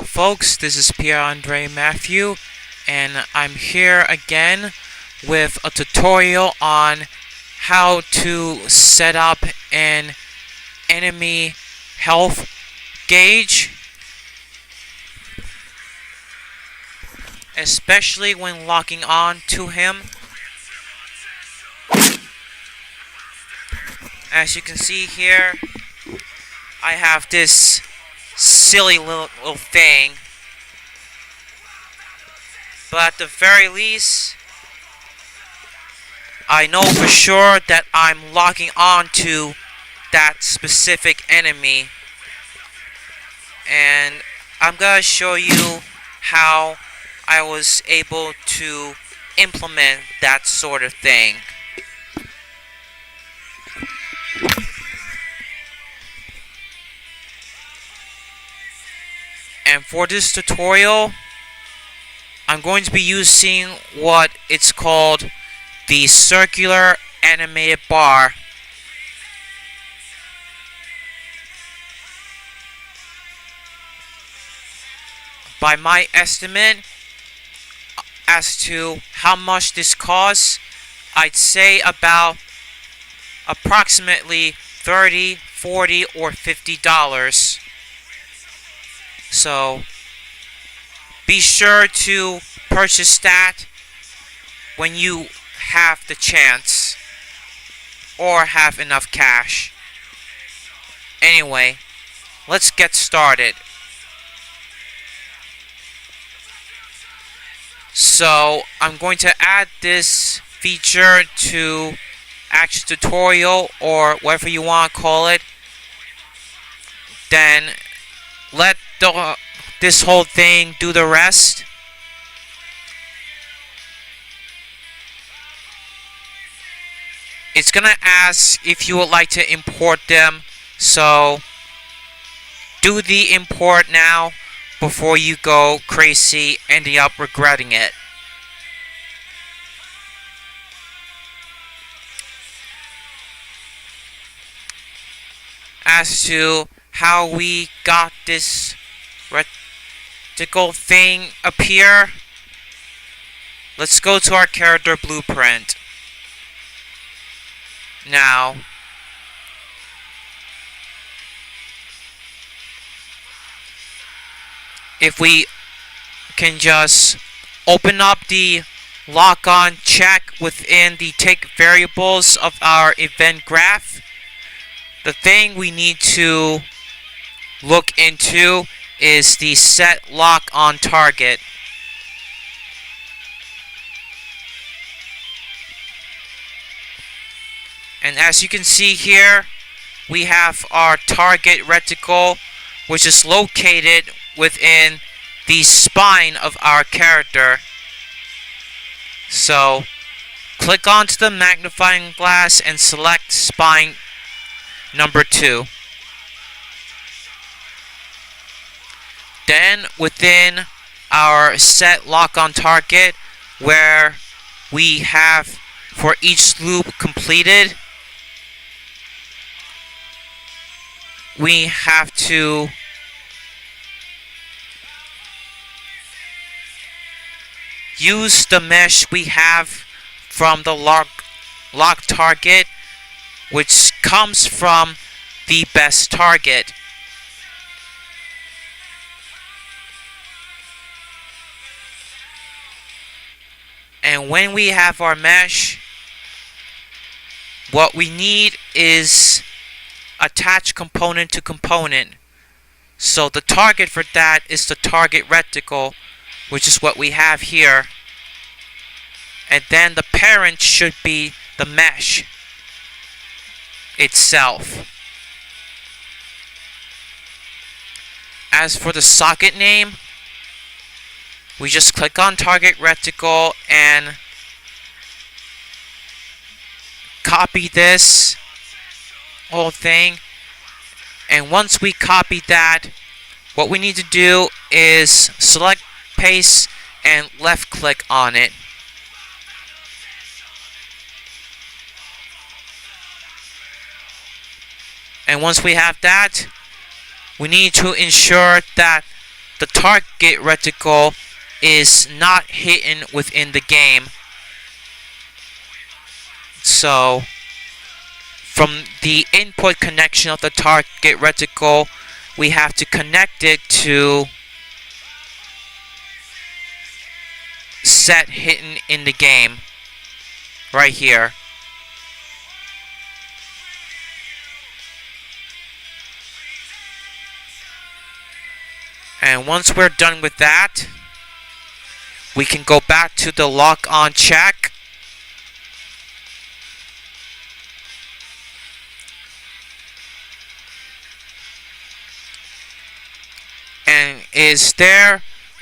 folks, this is Pierre-André Mathieu, and I'm here again with a tutorial on how to set up an enemy health gauge, especially when locking on to him. As you can see here, I have this silly little thing, but at the very least, I know for sure that I'm locking on to that specific enemy, and I'm gonna show you how I was able to implement that sort of thing. And for this tutorial, I'm going to be using what it's called the circular animated bar. By my estimate as to how much this costs, I'd say about approximately $30, $40, or $50. So be sure to purchase that when you have the chance or have enough cash. Anyway, let's get started. So I'm going to add this feature to Action Tutorial, or whatever you want to call it. Then let this whole thing do the rest. It's gonna ask if you would like to import them, so do the import now before you go crazy, ending up regretting it. As to how we got this reticle thing appear, let's go to our character blueprint. Now, if we can just open up the lock-on check within the take variables of our event graph, the thing we need to look into is the set lock on target. And as you can see here, we have our target reticle, which is located within the spine of our character. So click onto the magnifying glass and select spine number 2. Then within our set lock on target, where we have for each loop completed, we have to use the mesh we have from the lock target, which comes from the best target. And when we have our mesh, what we need is attach component to component. So the target for that is the target reticle, which is what we have here. And then the parent should be the mesh itself. As for the socket name, we just click on target reticle and copy this whole thing. And once we copy that, what we need to do is select paste and left click on it. And once we have that, we need to ensure that the target reticle is not hidden within the game. So from the input connection of the target reticle, we have to connect it to set hidden in the game right here. And once we're done with that, we can go back to the lock on check. And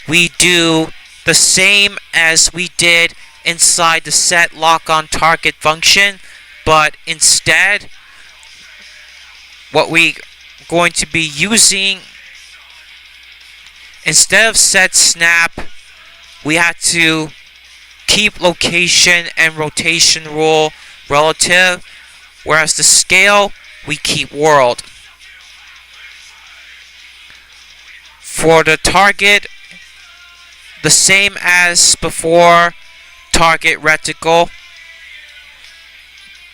we do the same as we did inside the set lock on target function, but instead what we going to be using, instead of set snap, we have to keep location and rotation rule relative, whereas the scale we keep world. For the target, the same as before, target reticle.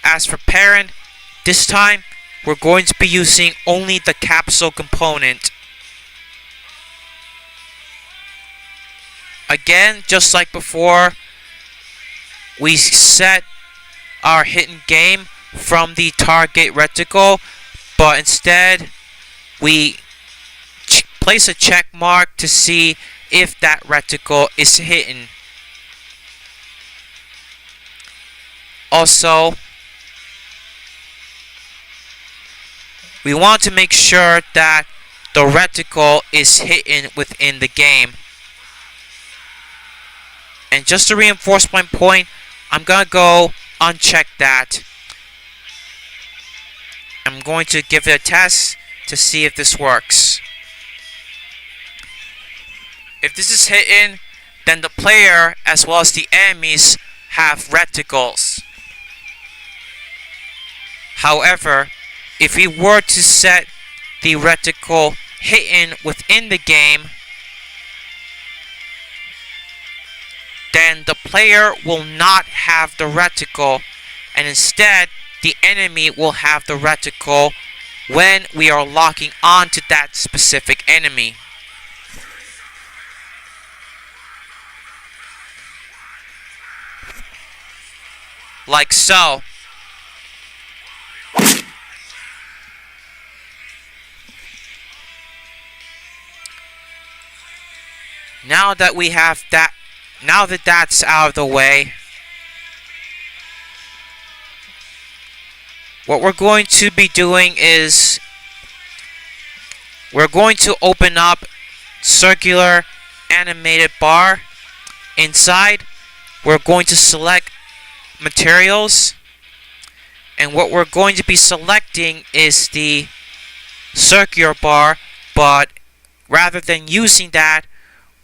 As for parent, this time we're going to be using only the capsule component. Again, just like before, we set our hidden game from the target reticle, but instead we place a check mark to see if that reticle is hidden. Also, we want to make sure that the reticle is hidden within the game. And just to reinforce my point, I'm going to go uncheck that. I'm going to give it a test to see if this works. If this is hidden, then the player as well as the enemies have reticles. However, if we were to set the reticle hidden within the game, then the player will not have the reticle, and instead the enemy will have the reticle when we are locking on to that specific enemy. Like so. Now that we have that, now that that's out of the way, what we're going to be doing is we're going to open up circular animated bar. Inside, we're going to select materials, and what we're going to be selecting is the circular bar, but rather than using that,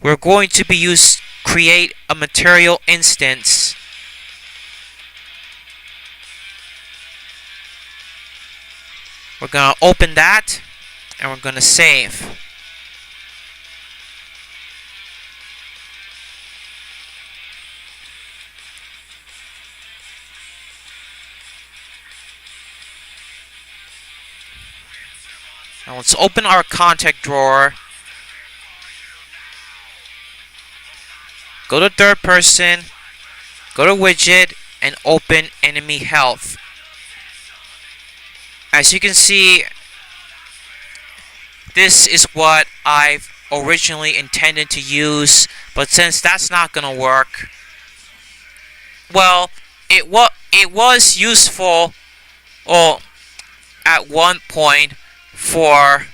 we're going to be create a material instance. We're going to open that, and we're going to save. Now let's open our contact drawer. Go to third person, go to widget, and open enemy health. As you can see, this is what I've originally intended to use, but since that's not gonna work, well, it was useful, well, at one point for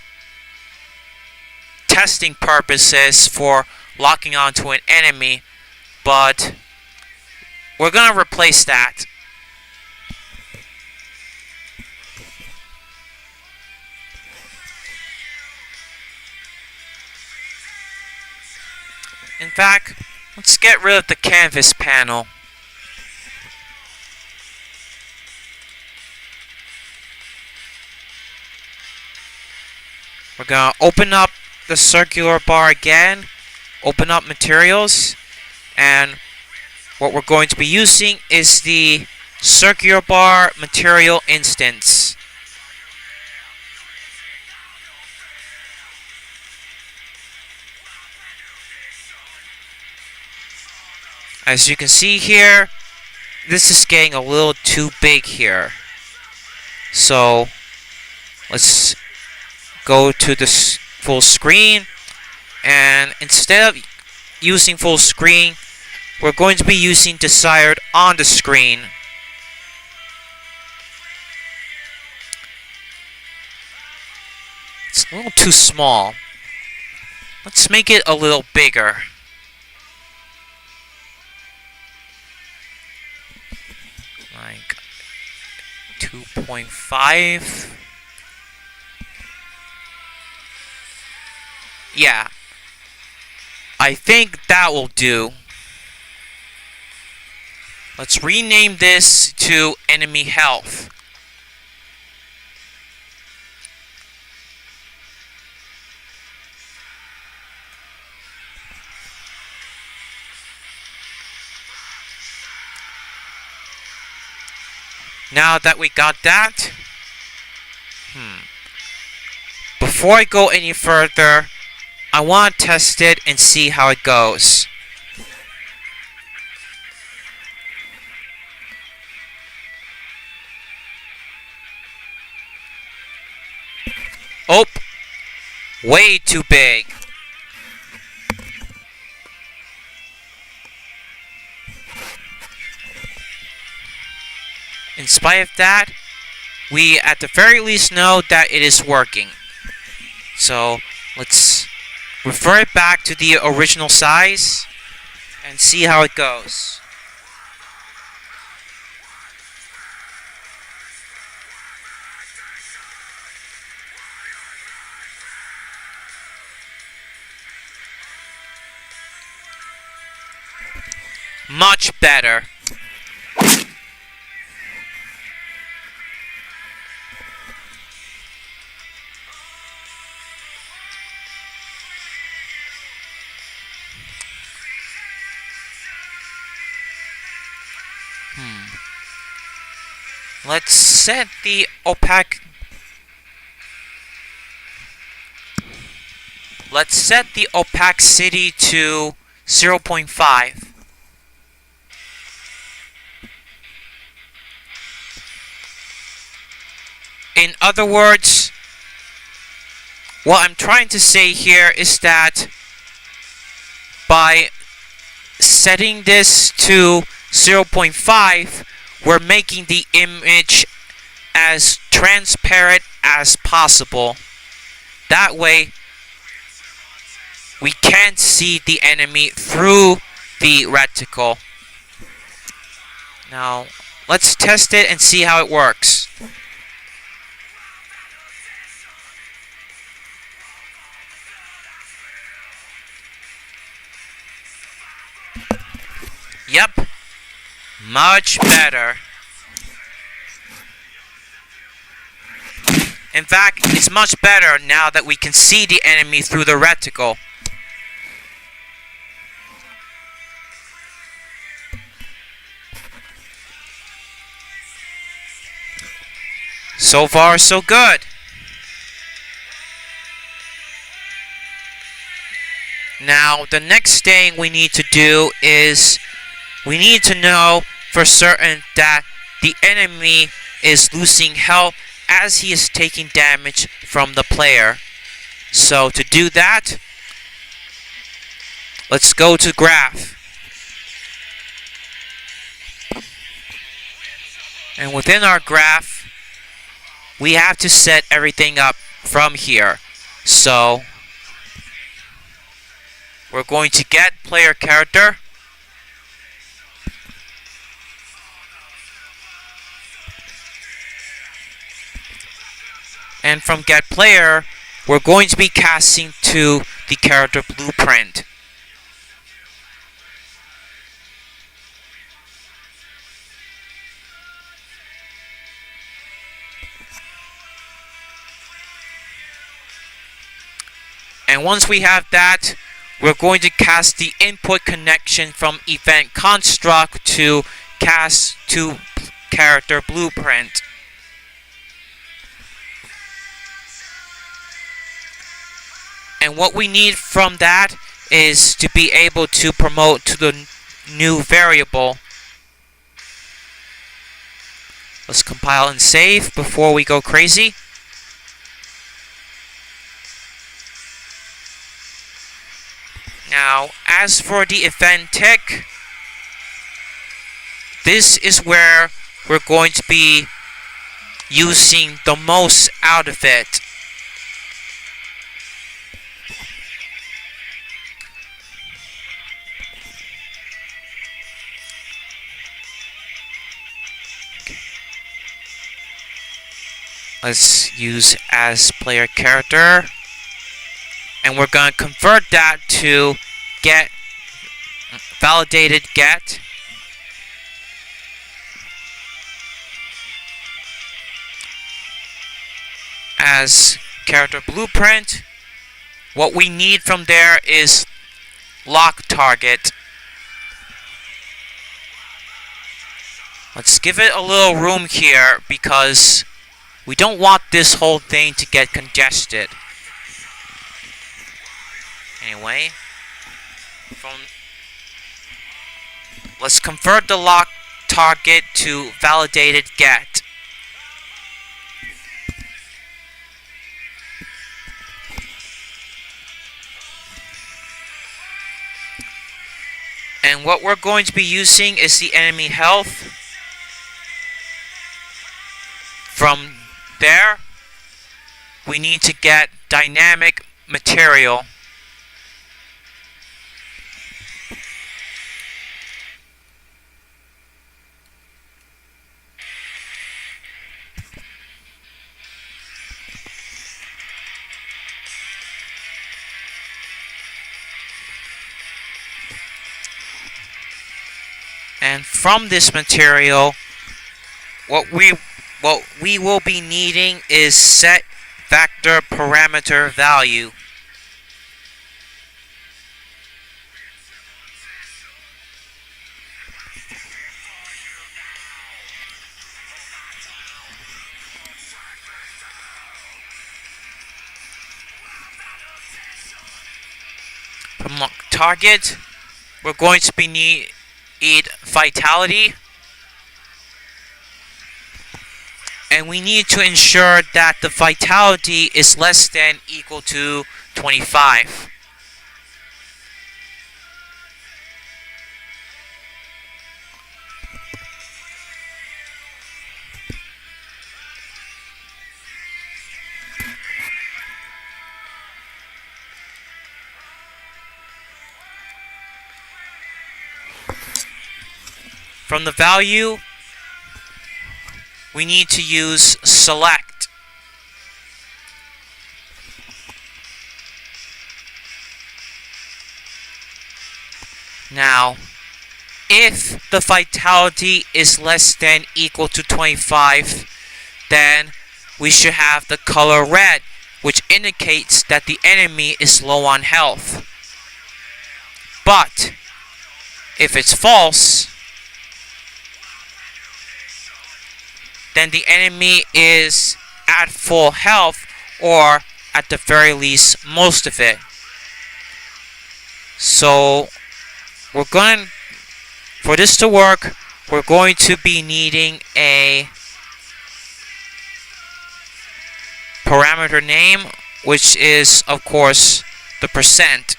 testing purposes for locking onto an enemy, but we're gonna replace that. In fact, let's get rid of the canvas panel. We're gonna open up the circular bar again, open up materials, and what we're going to be using is the circular bar material instance. As you can see here, this is getting a little too big here. So let's go to the full screen, and instead of using full screen, we're going to be using desired on the screen. It's a little too small. Let's make it a little bigger. Like 2.5. Yeah. I think that will do. Let's rename this to enemy health. Now that we got that, before I go any further, I want to test it and see how it goes. Oh, way too big. In spite of that, we at the very least know that it is working. So let's refer it back to the original size and see how it goes. Much better. Let's set the opacity to 0.5. In other words, what I'm trying to say here is that by setting this to 0.5, we're making the image as transparent as possible. That way, we can't see the enemy through the reticle. Now, let's test it and see how it works. Yep. Much better. In fact, it's much better now that we can see the enemy through the reticle. So far, so good. Now, the next thing we need to do is we need to know for certain that the enemy is losing health as he is taking damage from the player. So to do that, let's go to graph. And within our graph, we have to set everything up from here. So we're going to get player character. And from get player, we're going to be casting to the character blueprint. And once we have that, we're going to cast the input connection from event construct to cast to character blueprint. And what we need from that is to be able to promote to the new variable. Let's compile and save before we go crazy. Now, as for the event tick, this is where we're going to be using the most out of it. Let's use as player character, and we're going to convert that to get validated get. As character blueprint, what we need from there is lock target. Let's give it a little room here because we don't want this whole thing to get congested. Anyway, let's convert the lock target to validated get. And what we're going to be using is the enemy health. From there, we need to get dynamic material. And from this material, what we will be needing is set vector parameter value. From target, we're going to be need vitality. And we need to ensure that the vitality is less than equal to 25. From the value, we need to use select. Now, if the vitality is less than equal to 25, then we should have the color red, which indicates that the enemy is low on health. But if it's false, then the enemy is at full health, or at the very least most of it. So for this to work, we're going to be needing a parameter name, which is of course the percent.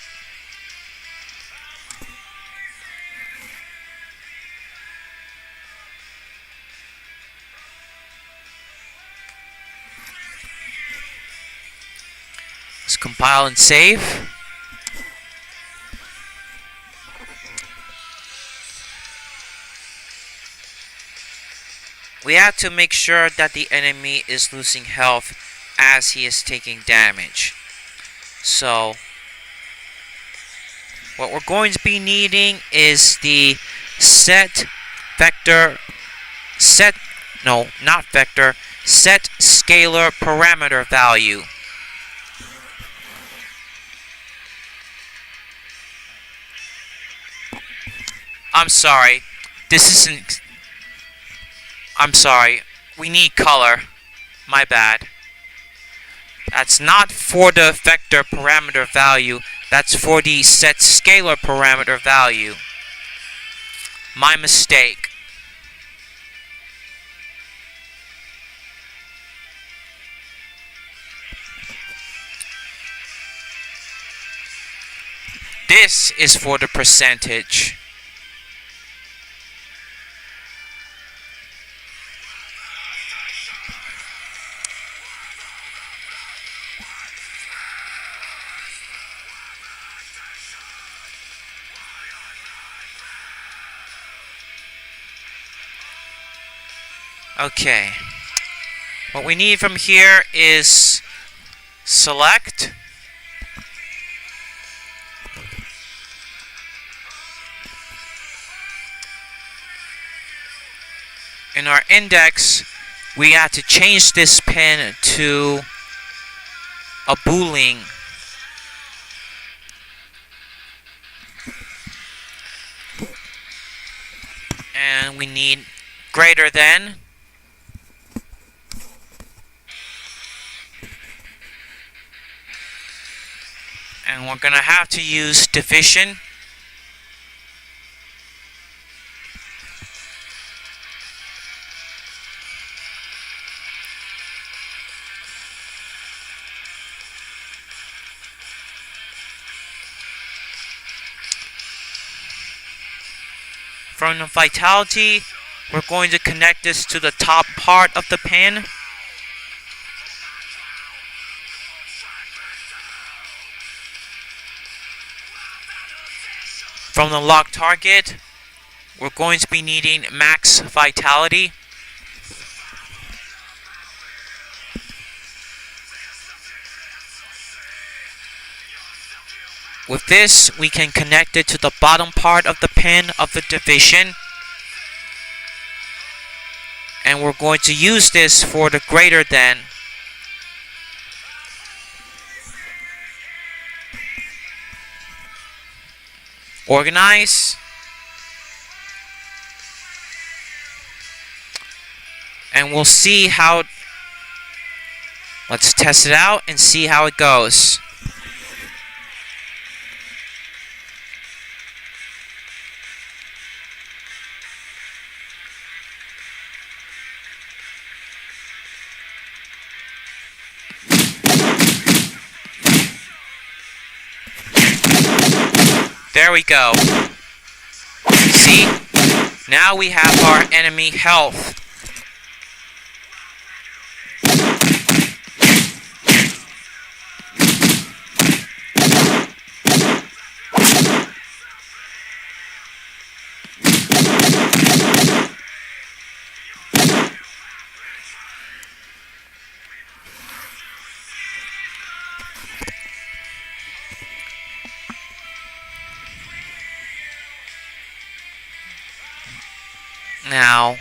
Let's compile and save. We have to make sure that the enemy is losing health as he is taking damage. So what we're going to be needing is the set scalar parameter value. I'm sorry. This isn't... I'm sorry. We need color. My bad. That's not for the vector parameter value. That's for the set scalar parameter value. My mistake. This is for the percentage. Okay. What we need from here is select. In our index, we have to change this pin to a boolean. And we need greater than. And we're going to have to use division. From the vitality, we're going to connect this to the top part of the pin. From the lock target, we're going to be needing max vitality. With this, we can connect it to the bottom part of the pin of the division. And we're going to use this for the greater than. Organize. And we'll see how... Let's test it out and see how it goes. There we go. See? Now we have our enemy health. Now,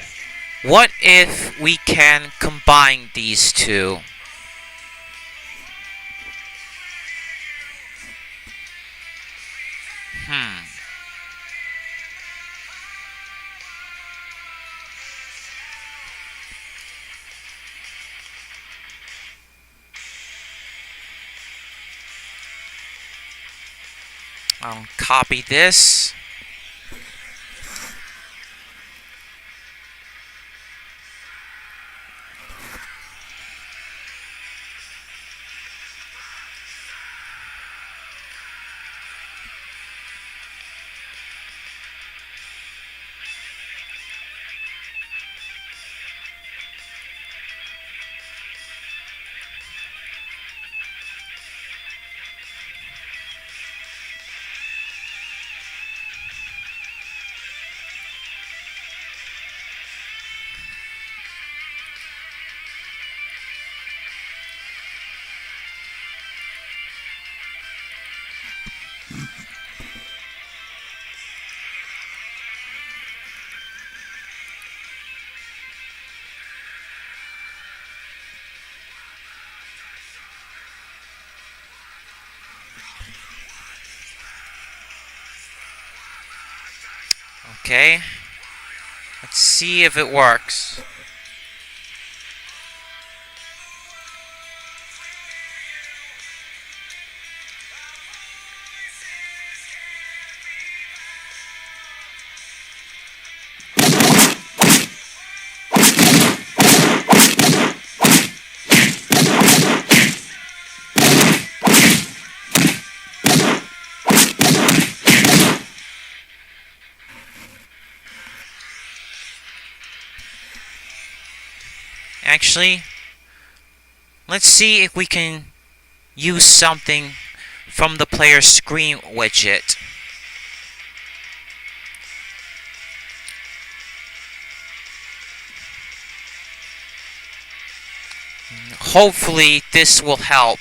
what if we can combine these two? I'll copy this. Okay. Let's see if it works. Actually, let's see if we can use something from the player screen widget. Hopefully this will help.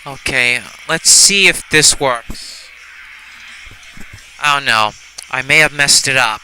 Okay, let's see if this works. Oh no, I may have messed it up.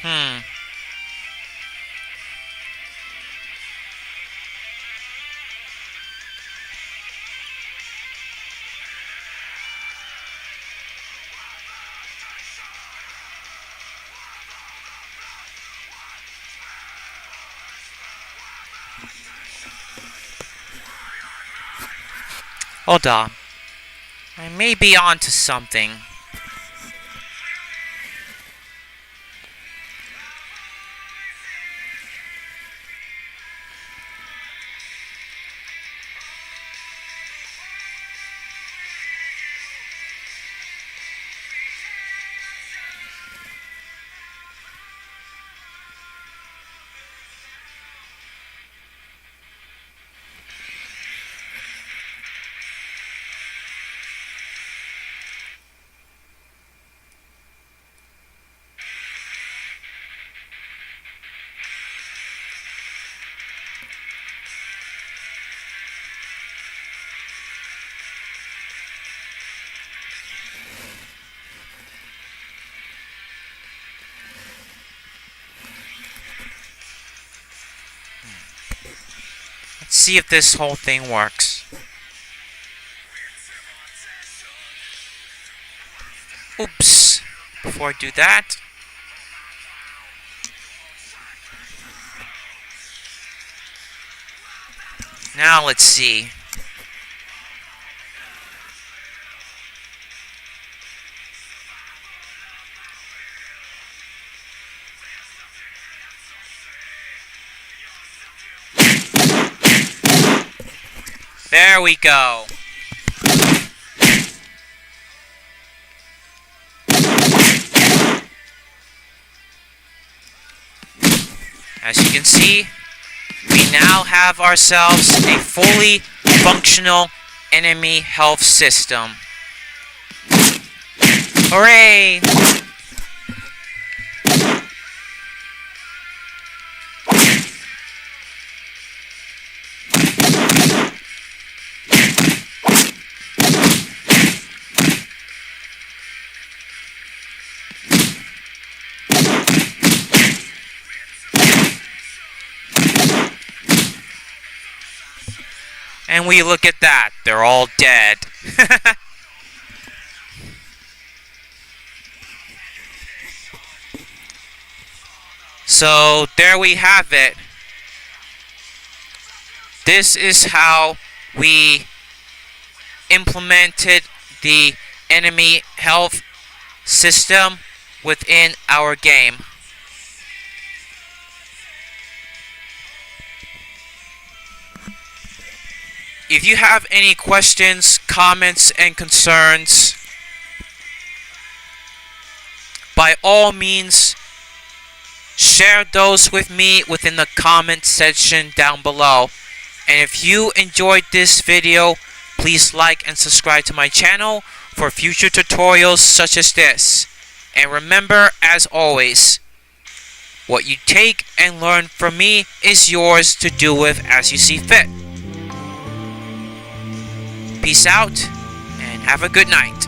Hmm. Hold on. I may be onto something. Let's see if this whole thing works. Oops. Before I do that, now let's see. There we go. As you can see, we now have ourselves a fully functional enemy health system. Hooray! And we look at that, they're all dead. So there we have it. This is how we implemented the enemy health system within our game. If you have any questions, comments, and concerns, by all means, share those with me within the comment section down below. And if you enjoyed this video, please like and subscribe to my channel for future tutorials such as this. And remember, as always, what you take and learn from me is yours to do with as you see fit. Peace out, and have a good night.